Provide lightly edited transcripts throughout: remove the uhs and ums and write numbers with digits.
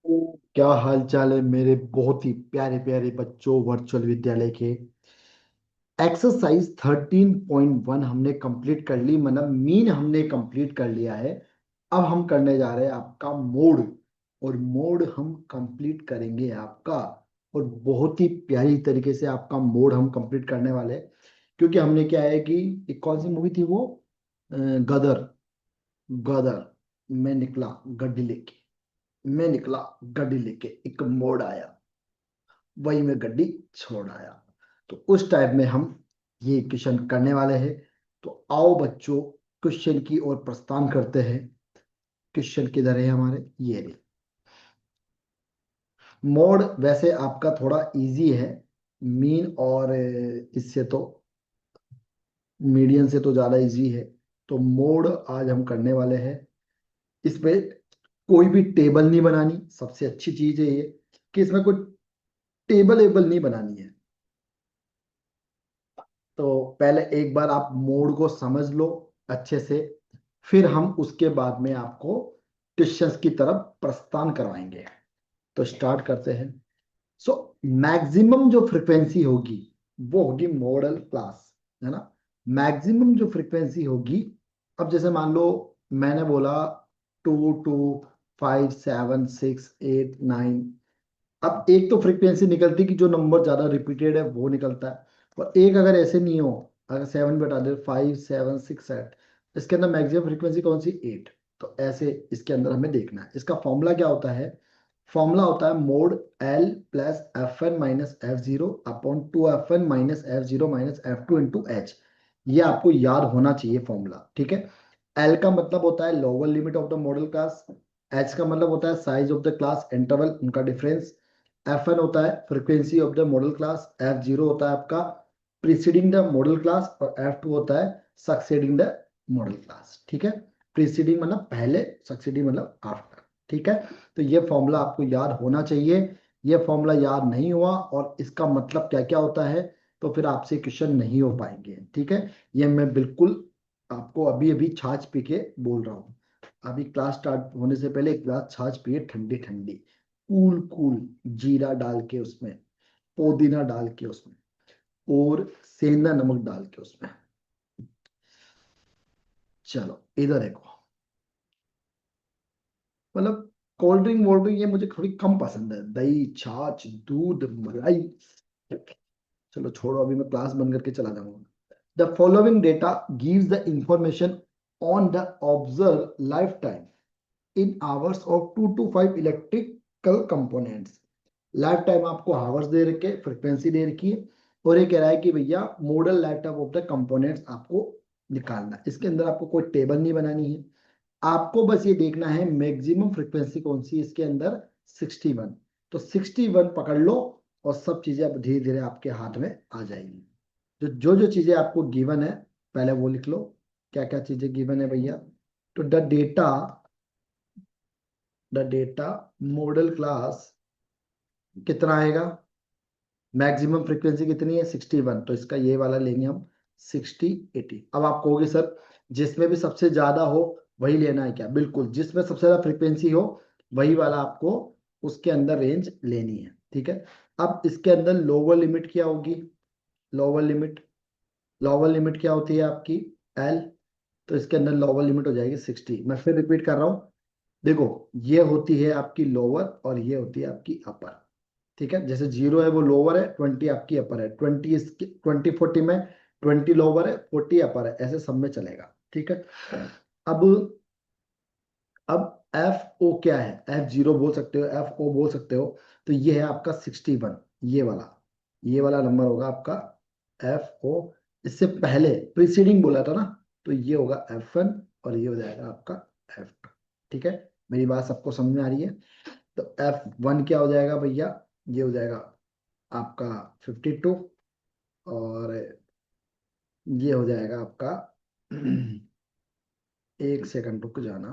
क्या हाल चाल है मेरे बहुत ही प्यारे प्यारे बच्चों। वर्चुअल विद्यालय के एक्सरसाइज 13.1 हमने कंप्लीट कर ली, मतलब मीन हमने कंप्लीट कर लिया है। अब हम करने जा रहे हैं आपका मोड, और मोड हम कंप्लीट करेंगे आपका, और बहुत ही प्यारी तरीके से आपका मोड हम कंप्लीट करने वाले हैं। क्योंकि हमने क्या है कि एक कौन सी मूवी थी वो, गदर। गदर मैं निकला गड्डी लेके, मैं निकला गड्डी लेके, एक मोड़ आया, वही मैं गड्डी छोड़ आया। तो उस टाइप में हम ये क्वेश्चन करने वाले हैं। तो आओ बच्चों, क्वेश्चन की ओर प्रस्थान करते हैं। क्वेश्चन किधर है हमारे, ये रहे। मोड वैसे आपका थोड़ा इजी है, मीन और इससे तो मीडियन से तो ज्यादा इजी है। तो मोड आज हम करने वाले हैं। इसमें कोई भी टेबल नहीं बनानी, सबसे अच्छी चीज है ये कि इसमें कोई टेबल एबल नहीं बनानी है। तो पहले एक बार आप मोड को समझ लो अच्छे से, फिर हम उसके बाद में आपको क्वेश्चंस की तरफ प्रस्थान करवाएंगे। तो स्टार्ट करते हैं। सो मैक्सिमम जो फ्रिक्वेंसी होगी वो होगी मॉडल क्लास, है ना। मैक्सिमम जो फ्रिक्वेंसी होगी, अब जैसे मान लो मैंने बोला 2 2 5 7 6 8 9। अब एक तो फ्रीक्वेंसी निकलती कि जो नंबर ज्यादा रिपीटेड है वो निकलता है, और एक अगर ऐसे नहीं हो, अगर 7 बता दे 5 7 6 8, इसके अंदर मैक्सिमम फ्रीक्वेंसी कौन सी, 8। तो ऐसे इसके अंदर हमें देखना है। इसका फॉर्मूला क्या होता है, फॉर्मूला होता है mode L plus F N minus F zero upon 2 FN minus F zero minus F2 into H. ये आपको याद होना चाहिए फॉर्मूला, ठीक है। एल का मतलब होता है lower limit of the model class, H का मतलब होता है size of the class interval उनका डिफरेंस, एफ एन होता है frequency of the model class, F zero होता है आपका प्रीसीडिंग द मॉडल क्लास, और एफ टू होता है सक्सेडिंग द मॉडल क्लास, ठीक है। प्रीसीडिंग मतलब पहले, सक्सेडिंग मतलब आफ्टर, ठीक है। तो ये फॉर्मूला आपको याद होना चाहिए। ये फॉर्मूला याद नहीं हुआ और इसका मतलब क्या क्या होता है, तो फिर आपसे क्वेश्चन नहीं हो पाएंगे, ठीक है। ये मैं बिल्कुल आपको अभी अभी छाछ पी के बोल रहा हूँ। अभी क्लास स्टार्ट होने से पहले एक गिलास छाछ पिए, ठंडी ठंडी, कूल कूल, जीरा डाल के उसमें, पुदीना डाल के उसमें, और सेंधा नमक डाल के उसमें। चलो इधर देखो, मतलब कोल्ड ड्रिंक वोल्ड ड्रिंक ये मुझे थोड़ी कम पसंद है, दही छाछ दूध मलाई। चलो छोड़ो, अभी मैं क्लास बंद करके चला जाऊंगा। The following data gives the information on the observe life time in hours of 2 to 5 electrical components. Life time आपको आवर्स दे रखे, फ्रिक्वेंसी दे रखी है, और ये कह रहा है कि भैया model life time of the components आपको निकालना है। इसके अंदर आपको कोई टेबल नहीं बनानी है, आपको बस ये देखना है मैक्सिमम फ्रिक्वेंसी कौन सी है इसके अंदर, 61। तो 61 पकड़ लो, और सब चीजें अब धीरे धीरे आपके हाथ में आ जाएंगी। जो चीजें आपको गिवन है पहले वो लिख लो। क्या क्या चीजें गिवन है भैया, तो द डेटा मॉडल क्लास कितना आएगा, मैक्सिमम फ्रीक्वेंसी कितनी है 61, तो इसका ये वाला लेंगे हम 60 80। अब आप कहोगे सर जिसमें भी सबसे ज्यादा हो वही लेना है क्या, बिल्कुल, जिसमें सबसे ज्यादा फ्रीक्वेंसी हो वही वाला आपको उसके अंदर रेंज लेनी है, ठीक है। अब इसके अंदर लोअर लिमिट क्या होगी, लोअर लिमिट, लोअर लिमिट क्या होती है आपकी, एल। तो इसके अंदर लोअर लिमिट हो जाएगी 60। मैं फिर रिपीट कर रहा हूँ, देखो ये होती है आपकी लोअर और ये होती है आपकी अपर, ठीक है। जैसे 0 है वो लोअर है, 20 आपकी अपर है, 20 इसकी 20 40 में 20 लोअर है 40 अपर है, ऐसे सब में चलेगा, ठीक है। अब अब एफ ओ क्या है, F0 बोल सकते हो, F O बोल सकते हो। तो ये है आपका 61, ये वाला नंबर होगा आपका F O। इससे पहले प्रीसीडिंग बोला था ना, तो ये होगा F1, और ये हो जाएगा आपका F2, ठीक है। मेरी बात सबको समझ में आ रही है। तो F1 क्या हो जाएगा भैया, ये हो जाएगा आपका 52, और ये हो जाएगा आपका एक सेकंड रुक जाना,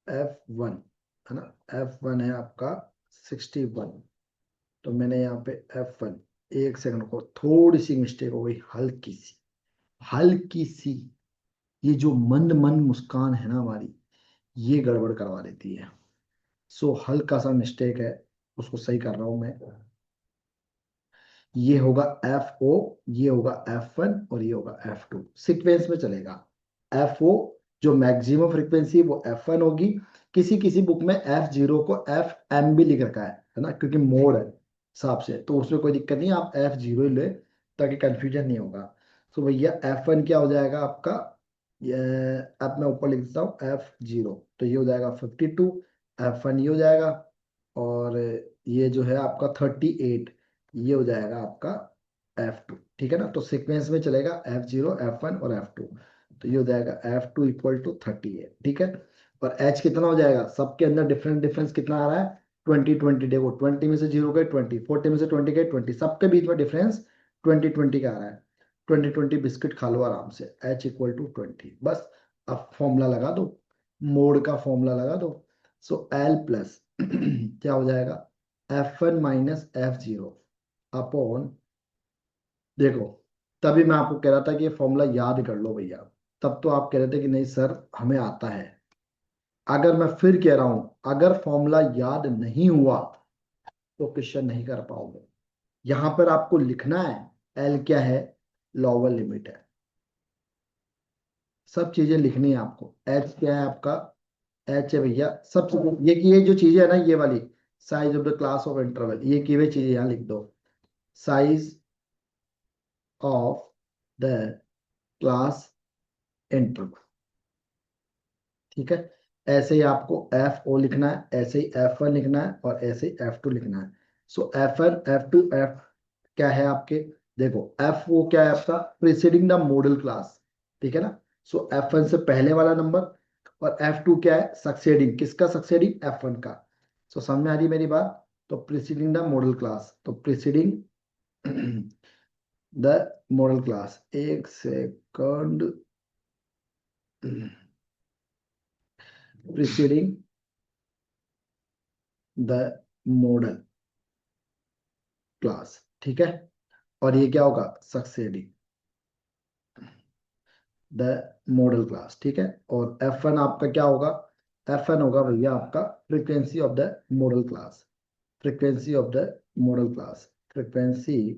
F1, है ना। F1 है आपका 61। तो मैंने यहाँ पे F1, एक सेकंड को, थोड़ी सी मिस्टेक हो गई, हल्की सी, हल्की सी। ये जो मंद मंद मुस्कान है ना हमारी, ये गड़बड़ करवा देती है। सो हल्का सा मिस्टेक है, उसको सही कर रहा हूं मैं। ये होगा एफ ओ, ये होगा F1 और ये होगा F2, सीक्वेंस में चलेगा। एफ ओ जो मैक्सिमम फ्रीक्वेंसी है वो F1 होगी। किसी किसी बुक में F0 को FM भी लिख रखा है ना, क्योंकि मोड है हिसाब से, तो उसमें कोई दिक्कत नहीं, आप F0 ही ले ताकि कंफ्यूजन नहीं होगा। तो भैया F1 क्या हो जाएगा आपका, ये अब मैं ऊपर लिख देता हूँ F0, तो ये हो जाएगा 52, F1 ये हो जाएगा, और ये जो है आपका 38, ये हो जाएगा आपका F2। ठीक है ना, तो सीक्वेंस में चलेगा F0, F1 और F2। तो ये हो जाएगा F2 इक्वल टू 38। ठीक है, और H कितना हो जाएगा, सबके अंदर डिफरेंस डिफरेंस कितना आ रहा है, 20 20। देखो 20 में से 0 गए 20, 40 में से 20 गए 20, सबके बीच में डिफरेंस 20 20 का आ रहा है। 20 20 बिस्किट खा लो आराम से, H इक्वल टू 20 बस। अब फॉर्मूला लगा दो, मोड का फॉर्मूला लगा दो। सो L प्लस क्या हो जाएगा, F1 माइनस F0 अपॉन, देखो तभी मैं आपको कह रहा था कि ये फॉर्मूला याद कर लो भैया, तब तो आप कह रहे थे कि नहीं सर हमें आता है। अगर मैं फिर कह रहा हूं, अगर फॉर्मूला याद नहीं हुआ तो क्वेश्चन नहीं कर पाओगे। यहां पर आपको लिखना है, एल क्या है, लोअर लिमिट है, सब चीजें लिखनी है आपको। एच क्या है आपका, एच है भैया सब चीजें, ये जो चीजें है ना ये वाली, size of the class of interval, ये की हुई चीजें यहाँ लिख दो, size of the class interval. ठीक है, ऐसे ही आपको एफ ओ लिखना है, ऐसे ही F1 लिखना है, और ऐसे ही F2 लिखना है। सो F1 F2 F क्या है आपके, देखो एफ ओ क्या है आपका, प्रीसीडिंग द मॉडल क्लास। ठीक है ना, सो F1 से पहले वाला नंबर, और F2 क्या है, सक्सेडिंग, किसका सक्सेडिंग, F1 का। सो समझ में आ रही मेरी बात, तो प्रीसीडिंग द मॉडल क्लास, तो प्रीसीडिंग द मॉडल क्लास, एक second, preceding the model class. ठीक है, और ये क्या होगा, सक्सेडिंग द मॉडल क्लास। ठीक है, और F1 आपका क्या होगा, F1 होगा भैया आपका frequency of the model class, frequency of the model class, frequency,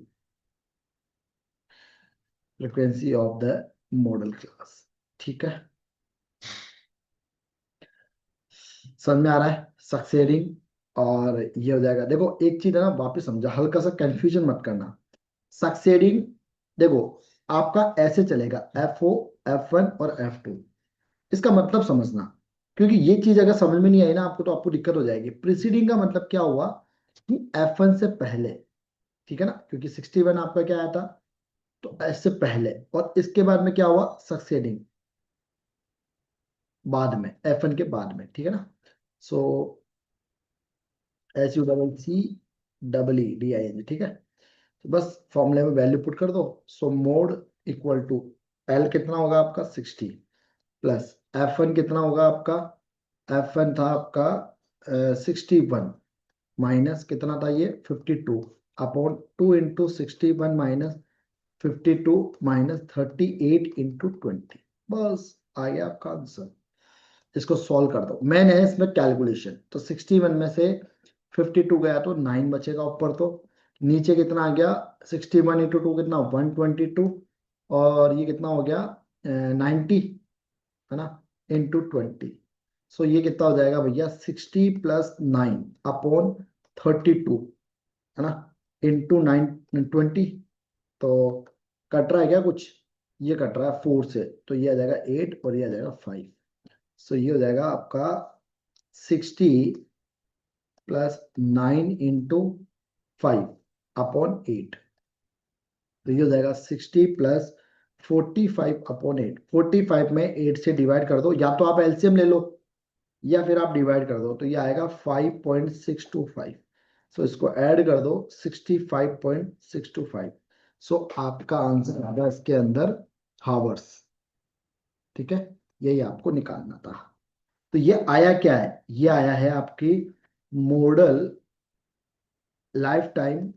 frequency of the model class. ठीक है, समझ में आ रहा है, सक्सेडिंग, और ये हो जाएगा। देखो एक चीज है ना, वापस समझा, हल्का सा कंफ्यूजन मत करना। सक्सेडिंग, देखो आपका ऐसे चलेगा, F0 F1 और F2, इसका मतलब समझना, क्योंकि ये चीज अगर समझ में नहीं आई ना आपको तो आपको दिक्कत हो जाएगी। प्रीसीडिंग का मतलब क्या हुआ कि F1 से पहले, ठीक है ना, क्योंकि 61 आपका क्या आया था, तो इससे पहले, और इसके बाद में क्या हुआ, सक्सेडिंग, बाद में, F1 के बाद में। ठीक है ना, सो SUCCEEDING। ठीक है, तो बस फॉर्मूले में वैल्यू पुट कर दो। So mode equal to, L कितना होगा आपका 60, प्लस F1 कितना होगा आपका, F1 था आपका 61, माइनस कितना था ये 52, upon 2 into 61 minus 52 minus 38 into 20, बस आ गया आपका आंसर। इसको सॉल्व कर दो, मैंने इसमें कैलकुलेशन, तो 61 में से 52 गया तो 9 बचेगा ऊपर, तो नीचे कितना आ गया, 61 इंटू 2 कितना 122, और ये कितना हो गया 90, है ना, इंटू 20। सो ये कितना हो जाएगा भैया 60 प्लस 9 अपॉन 32, है ना, इंटू 9 20। तो कट रहा है क्या कुछ, ये कट रहा है 4 से, तो ये आ जाएगा 8 और ये आ जाएगा 5। सो ये हो जाएगा आपका 60 प्लस 9 इंटू 5 अपॉन 8। तो ये हो जाएगा 60 प्लस 45 अपॉन 8। 45 में 8 से डिवाइड कर दो, या तो आप एलसीएम ले लो या फिर आप डिवाइड कर दो, तो ये आएगा 5.625। सो इसको ऐड कर दो 65.625। सो आपका आंसर आएगा इसके अंदर हावर्स। ठीक है, यही आपको निकालना था। तो ये आया क्या है, ये आया है आपकी model life time,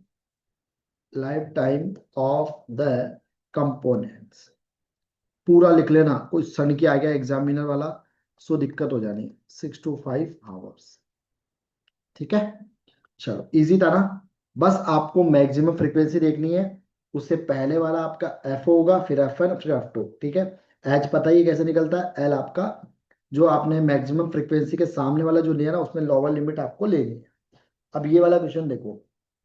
life time of the components. पूरा लिख लेना, कोई सन की आ गया एग्जामिनर वाला, सो दिक्कत हो जानी, 6 to 5 आवर्स। ठीक है, चलो इजी था ना। बस आपको मैक्सिमम फ्रीक्वेंसी देखनी है। उससे पहले वाला आपका एफ होगा, फिर एफ वन, फिर एफ टू। ठीक है, एच पता ही कैसे निकलता है, एल आपका जो आपने मैक्सिमम फ्रीक्वेंसी के सामने वाला जो लिया ना, उसमें लोअर लिमिट आपको लेनी है। अब ये वाला क्वेश्चन देखो,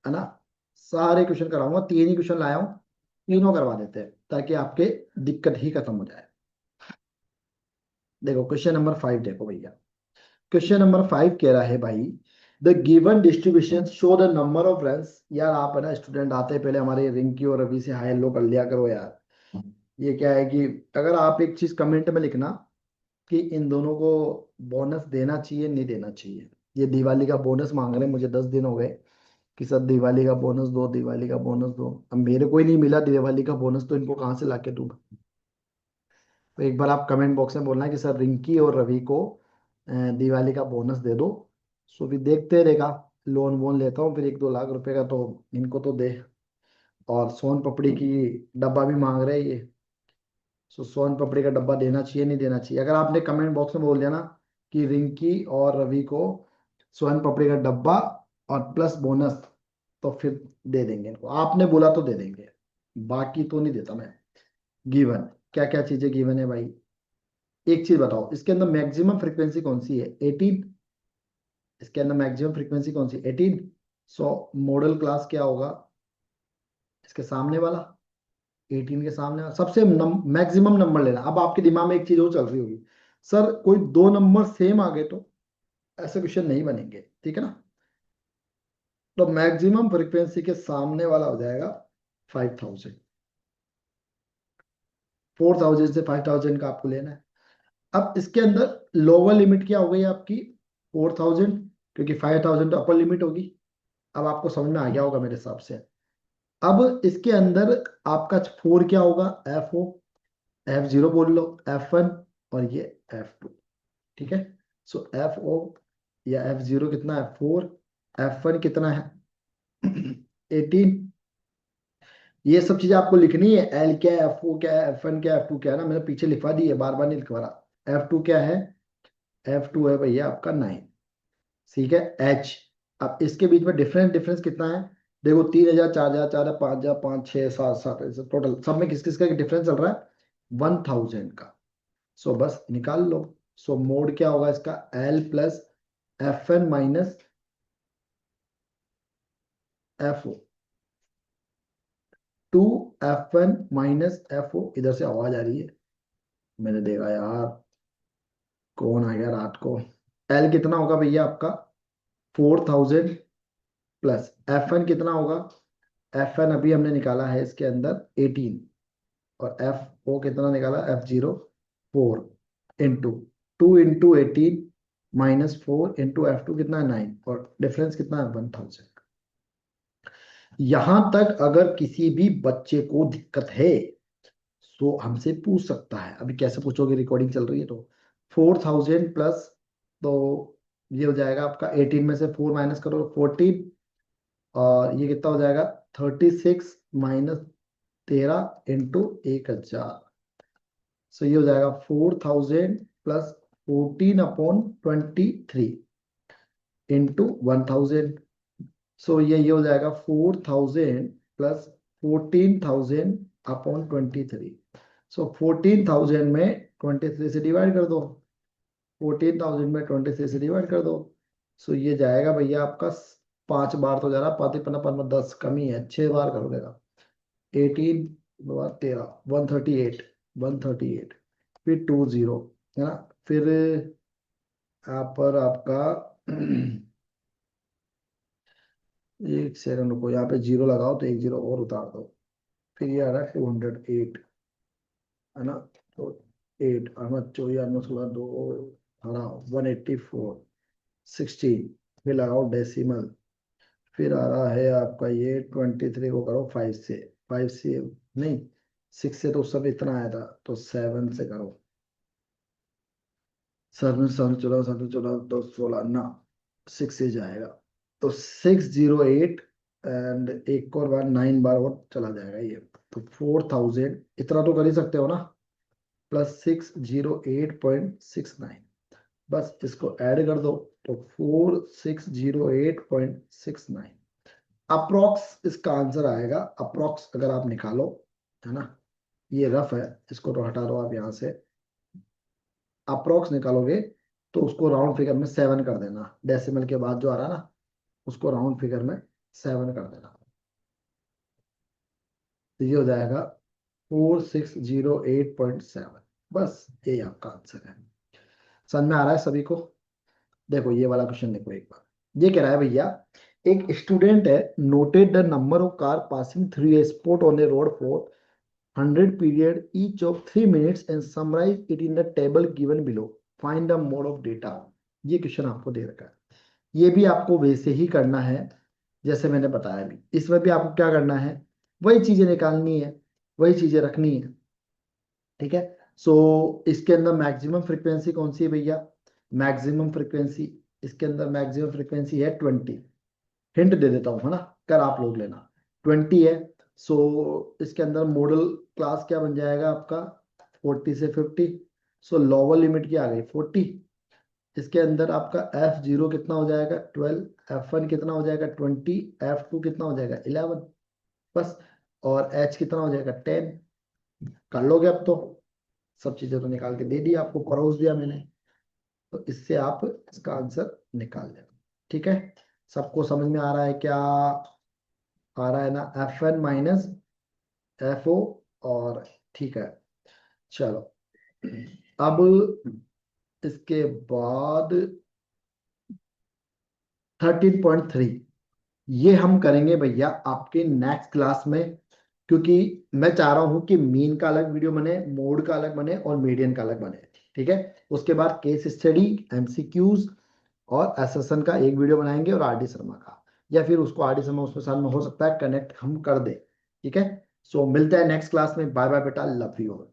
है ना, सारे क्वेश्चन कराऊंगा, तीन ही क्वेश्चन लाया हूँ, तीनों करवा देते हैं ताकि आपके दिक्कत ही खत्म हो जाए। देखो क्वेश्चन नंबर 5 देखो भैया। क्वेश्चन नंबर 5 कह रहा है भाई, the given distribution show the number of runs. यार आप है ना स्टूडेंट, आते पहले हमारे रिंकी और रवि से हाई लो कर लिया करो यार। ये क्या है कि अगर आप एक चीज कमेंट में लिखना कि इन दोनों को बोनस देना चाहिए नहीं देना चाहिए। ये दिवाली का बोनस मांग रहे हैं मुझे, 10 दिन हो गए कि सर दिवाली का बोनस दो, दिवाली का बोनस दो। अब मेरे को ही नहीं मिला दिवाली का बोनस, तो इनको कहाँ से लाके दूं। तो एक बार आप कमेंट बॉक्स में बोलना कि सर रिंकी और रवि को दिवाली का बोनस दे दो। सो भी देखते रहेगा, लोन वोन लेता हूँ फिर 1-2 लाख रुपए का, तो इनको तो दे। और सोन पपड़ी की डब्बा भी मांग रहे हैं ये। सो सोन पपड़ी का डब्बा देना चाहिए नहीं देना चाहिए। अगर आपने कमेंट बॉक्स में बोल दिया ना कि रिंकी और रवि को सोन पपड़ी का डब्बा और प्लस बोनस, तो फिर दे देंगे इनको। आपने बोला तो दे देंगे, बाकी तो नहीं देता मैं। गिवन क्या क्या चीजें गिवन है भाई, एक चीज बताओ, इसके अंदर मैक्सिमम फ्रीक्वेंसी कौन सी है, 18। इसके अंदर मैक्सिमम फ्रीक्वेंसी कौन सी, 18। सो मॉडल क्लास क्या होगा, इसके सामने वाला, 18 के सामने वाला। सबसे मैक्सिमम नंबर लेना। अब आपके दिमाग में एक चीज और चल रही होगी, सर कोई दो नंबर सेम आ गए तो ऐसे क्वेश्चन नहीं बनेंगे, ठीक है ना। तो मैक्सिमम फ्रीक्वेंसी के सामने वाला हो जाएगा 5000। 4000 से 5000 का आपको लेना है। अब इसके अंदर लोअर लिमिट क्या हो गई आपकी, 4000, क्योंकि 5000 तो अपर लिमिट होगी। अब आपको समझ में आ गया होगा मेरे हिसाब से। अब इसके अंदर आपका 4 क्या होगा, एफ ओ, F0 बोल लो, F1, और ये F2। ठीक है, सो एफ ओ या F0 कितना है, 4। F1 कितना है, 18। ये सब चीजें आपको लिखनी है, एल क्या है, एफ ओ क्या है, F1 क्या है, F2 क्या है ना, मैंने पीछे लिखवा दी है, बार बार नहीं लिखवा रहा। F2 क्या है, F2 है भैया आपका 9। ठीक है, एच। अब इसके बीच में डिफरेंस डिफरेंस कितना है, देखो 3000, 4000, 4000, 5000, 5, 6, 7, 7, टोटल सब में किस किस का डिफरेंस चल रहा है, 1000 का। सो बस निकाल लो। सो मोड क्या होगा इसका, L plus F N minus F O, 2 F1 - FO। इधर से आवाज आ रही है, मैंने देखा यार कौन आ गया रात को। एल कितना होगा भैया आपका, 4000 प्लस F1 कितना होगा, F1 अभी हमने निकाला है इसके अंदर 18, और FO कितना निकाला, F0 4 इंटू 2 × 18 -4 × F2 कितना है 9, और डिफरेंस कितना है 1000। यहां तक अगर किसी भी बच्चे को दिक्कत है तो हमसे पूछ सकता है। अभी कैसे पूछोगे, रिकॉर्डिंग चल रही है तो। 4000 प्लस, तो ये हो जाएगा आपका 18 में से 4 माइनस करो 14, और ये कितना हो जाएगा 36 -13 × 1,000। सो ये हो जाएगा 4000 प्लस 14/23 इंटू 1000। सो ये हो जाएगा 4000 प्लस 14,000/23। सो 14,000 में 23 से डिवाइड कर दो, 14,000 में 23 से डिवाइड कर दो। सो ये जाएगा भैया आपका 5 बार तो जा रहा, पाँच पन्ना पन्ना 10 कमी है, 6 बार कर देगा, 18 13, 138, 138, फिर 20, है ना। फिर यहाँ पर आपका एक सेकंड रुको, यहाँ पे जीरो लगाओ तो एक जीरो और उतार दो। फिर ये आ रहा है 208, है ना। तो 8 अहमद 24 2 18 184 16। फिर लगाओ डेसिमल, फिर आ रहा है आपका ये 23 को करो 5 से, 5 से नहीं, 6 से तो सब इतना आया था, तो 7 से करो। 7 7 14 7 14 2 16 ना, 6 से जाएगा तो 608, एंड एक और बार 9 बार और चला जाएगा ये। तो 4000 इतना तो कर ही सकते हो ना, +608.69। बस इसको ऐड कर दो तो 4608.69 अप्रोक्स इसका आंसर आएगा। अप्रोक्स अगर आप निकालो, है ना, ये रफ है, इसको तो हटा दो आप यहाँ से। अप्रोक्स निकालोगे तो उसको राउंड फिगर में 7 कर देना, डेसिमल के बाद जो आ रहा है ना उसको राउंड फिगर में 7 कर देना, तो ये हो जाएगा 4608.7। बस ये आपका आंसर है। समझ में आ रहा है सभी को? देखो ये वाला क्वेश्चन देखो एक बार। ये कह रहा है भैया, एक स्टूडेंट है, noted the number of car passing through a spot on a road for 100 period each of 3 minutes and summarise it in the table given below, find the mode of data. ये question आपको दे रखा है। ये भी आपको वैसे ही करना है जैसे मैंने बताया। भी इसमें भी आपको क्या करना है, वही चीजें निकालनी है, वही चीजें रखनी है, ठीक है। सो इसके अंदर मैक्सिमम फ्रीक्वेंसी कौन सी है भैया? मैक्सिमम फ्रीक्वेंसी, इसके अंदर मैक्सिमम फ्रीक्वेंसी है 20। हिंट दे देता हूँ, है ना, कर आप लोग लेना। 20 है। सो इसके अंदर मॉडल क्लास क्या बन जाएगा आपका? 40 से 50। सो लोअर लिमिट क्या आ गई? 40। इसके अंदर आपका F0 कितना हो जाएगा? 12। F1 कितना हो जाएगा? 20। F2 कितना हो जाएगा? 11। बस। और H कितना हो जाएगा? 10। कर लोगे अब तो? सब चीजें तो निकाल के दे दी आपको, परोस दिया मैंने, तो इससे आप इसका आंसर निकाल लेना, ठीक है। सबको समझ में आ रहा है क्या? आ रहा है ना? F1 minus FO। और ठीक है, चलो। अब इसके बाद 13.3 ये हम करेंगे भैया आपके नेक्स्ट क्लास में, क्योंकि मैं चाह रहा हूं कि मीन का अलग वीडियो बने, मोड का अलग बने और मीडियन का अलग बने, ठीक है। उसके बाद केस स्टडी, MCQs और एसएसएन का एक वीडियो बनाएंगे, और आरडी शर्मा का, या फिर उसको आरडी शर्मा उसके साथ में हो सकता है कनेक्ट हम कर दे, ठीक है। सो मिलते हैं नेक्स्ट क्लास में। बाय बाय बेटा, लव यू।